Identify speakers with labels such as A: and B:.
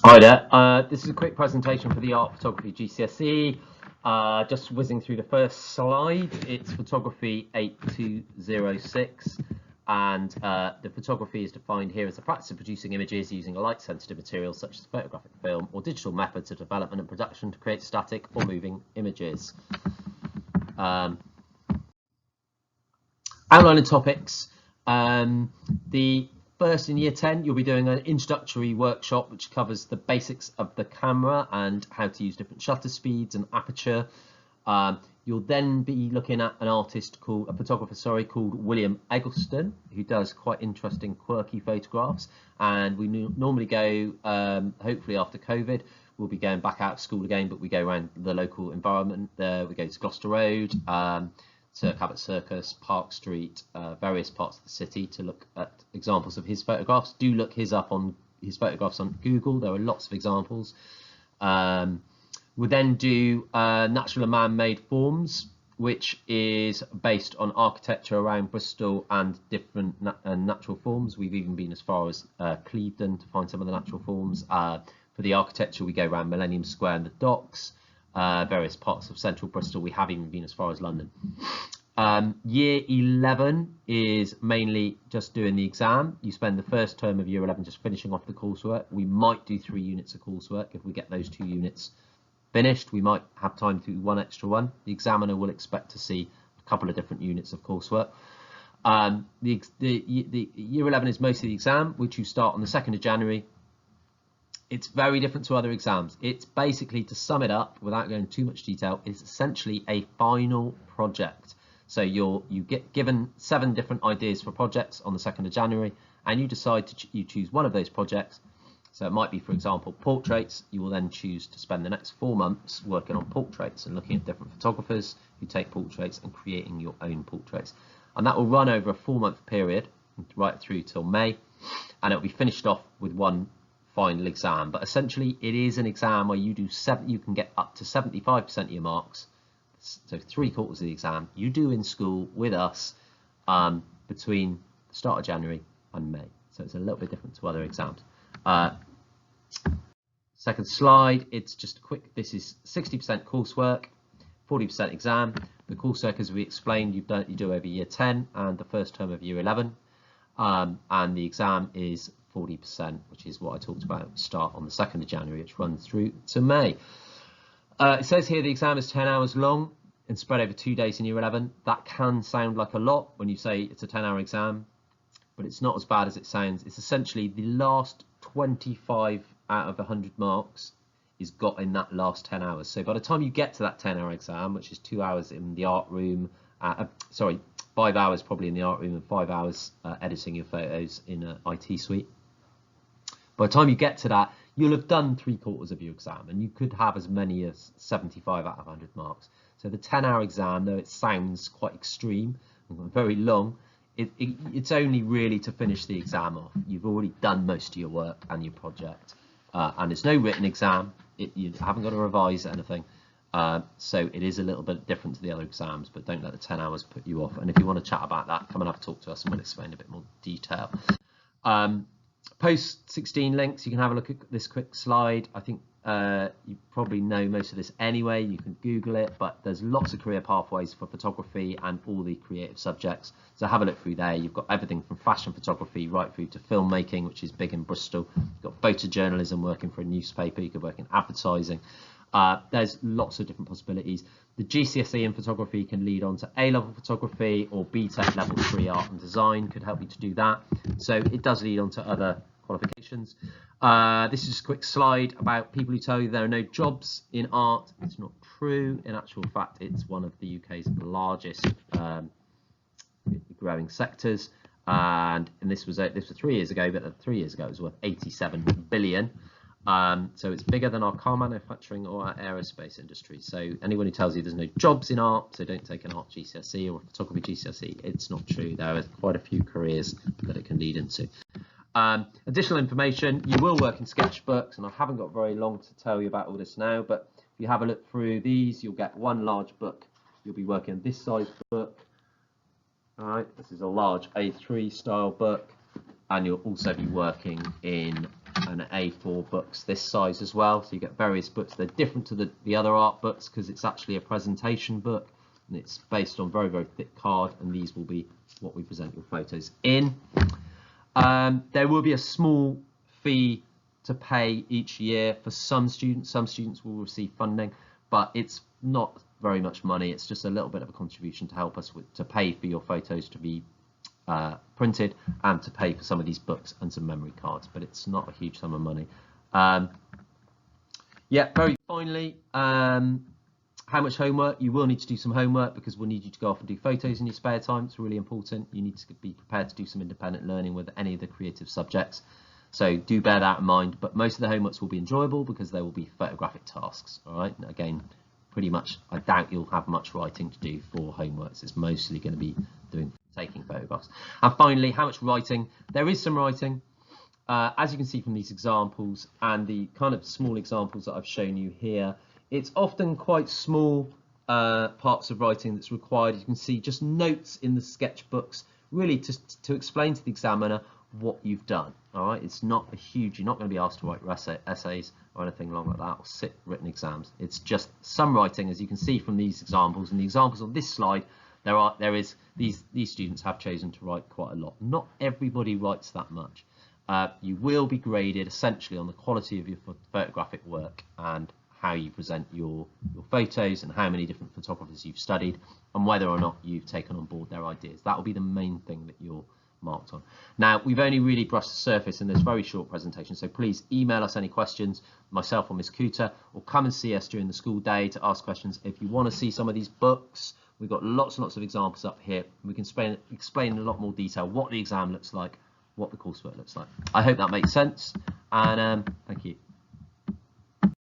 A: Hi there. This is a quick presentation for the art photography GCSE. Just whizzing through the first slide. It's photography 8206, and the photography is defined here as the practice of producing images using a light-sensitive material such as photographic film or digital methods of development and production to create static or moving images. Outlining topics. The first, in year 10, you'll be doing an introductory workshop which covers the basics of the camera and how to use different shutter speeds and aperture. You'll then be looking at a photographer called William Eggleston, who does quite interesting, quirky photographs. And we normally go, hopefully after COVID, we'll be going back out of school again, but we go around the local environment there. We go to Gloucester Road, to Cabot Circus, Park Street, various parts of the city to look at examples of his photographs. Do look his photographs on Google. There are lots of examples. We'll then do natural and man-made forms, which is based on architecture around Bristol and different natural forms. We've even been as far as Clevedon to find some of the natural forms. For the architecture, we go around Millennium Square and the docks. Various parts of central Bristol. We have even been as far as London. Year 11 is mainly just doing the exam. You spend the first term of year 11 just finishing off the coursework. We might do 3 units of coursework. If we get those 2 units finished, we might have time to do 1 extra one. The examiner will expect to see a couple of different units of coursework. The year 11 is mostly the exam, which you start on the 2nd of January. It's very different to other exams. It's basically, to sum it up without going into too much detail, it's essentially a final project. So you get given 7 different ideas for projects on the 2nd of January, and you decide you choose one of those projects. So it might be, for example, portraits. You will then choose to spend the next 4 months working on portraits and looking at different photographers who take portraits and creating your own portraits. And that will run over a 4-month period, right through till May, and it'll be finished off with one final exam. But essentially it is an exam where you can get up to 75% of your marks, so 3/4 of the exam you do in school with us between the start of January and May. So it's a little bit different to other exams. Second slide, it's just quick. This is 60% coursework, 40% exam. The coursework, as we explained, you do over year 10 and the first term of year 11, and the exam is 40%, which is what I talked about. Start on the 2nd of January, which runs through to May. It says here the exam is 10 hours long and spread over 2 days in year 11. That can sound like a lot when you say it's a 10-hour exam, but it's not as bad as it sounds. It's essentially the last 25 out of 100 marks is got in that last 10 hours. So by the time you get to that 10-hour exam, which is 2 hours in the art room, 5 hours probably in the art room and 5 hours editing your photos in an IT suite. By the time you get to that, you'll have done 3/4 of your exam, and you could have as many as 75 out of 100 marks. So the 10-hour exam, though it sounds quite extreme and very long, it's only really to finish the exam off. You've already done most of your work and your project, and it's no written exam. You haven't got to revise anything. So it is a little bit different to the other exams, but don't let the 10 hours put you off. And if you want to chat about that, come and have a talk to us and we'll explain a bit more detail. Post 16 links, you can have a look at this quick slide. I think you probably know most of this anyway. You can Google it, but there's lots of career pathways for photography and all the creative subjects. So have a look through there. You've got everything from fashion photography right through to filmmaking, which is big in Bristol. You've got photojournalism, working for a newspaper. You could work in advertising. There's lots of different possibilities. The GCSE in photography can lead on to A-level photography, or BTEC level 3 art and design could help you to do that. So it does lead on to other qualifications. This is just a quick slide about people who tell you there are no jobs in art. It's not true. In actual fact, it's one of the UK's largest growing sectors. And this was 3 years ago, but 3 years ago it was worth 87 billion. So it's bigger than our car manufacturing or our aerospace industry. So anyone who tells you there's no jobs in art, so don't take an art GCSE or a photography GCSE, it's not true. There are quite a few careers that it can lead into. Additional information, you will work in sketchbooks, and I haven't got very long to tell you about all this now, but if you have a look through these, you'll get one large book. You'll be working on this size book. All right, this is a large A3 style book, and you'll also be working in an A4 books this size as well, so you get various books. They're different to the other art books because it's actually a presentation book, and it's based on very, very thick card, and these will be what we present your photos in. There will be a small fee to pay each year for some students. Some students will receive funding, but it's not very much money. It's just a little bit of a contribution to help us to pay for your photos to be printed and to pay for some of these books and some memory cards, but it's not a huge sum of money. Yeah, very finally, how much homework? You will need to do some homework because we'll need you to go off and do photos in your spare time. It's really important. You need to be prepared to do some independent learning with any of the creative subjects. So do bear that in mind, but most of the homeworks will be enjoyable because there will be photographic tasks. All right, again, pretty much, I doubt you'll have much writing to do for homeworks. It's mostly going to be taking photographs. And finally, how much writing? There is some writing. As you can see from these examples and the kind of small examples that I've shown you here, it's often quite small parts of writing that's required. You can see just notes in the sketchbooks, really to explain to the examiner what you've done. All right, it's not a huge, you're not going to be asked to write essays or anything along like that, or sit written exams. It's just some writing, as you can see from these examples. And the examples on this slide, these students have chosen to write quite a lot. Not everybody writes that much. You will be graded essentially on the quality of your photographic work and how you present your photos and how many different photographers you've studied and whether or not you've taken on board their ideas. That will be the main thing that you're marked on. Now, we've only really brushed the surface in this very short presentation, so please email us any questions, myself or Miss Cooter, or come and see us during the school day to ask questions. If you want to see some of these books, we've got lots and lots of examples up here. We can explain in a lot more detail what the exam looks like, what the coursework looks like. I hope that makes sense, and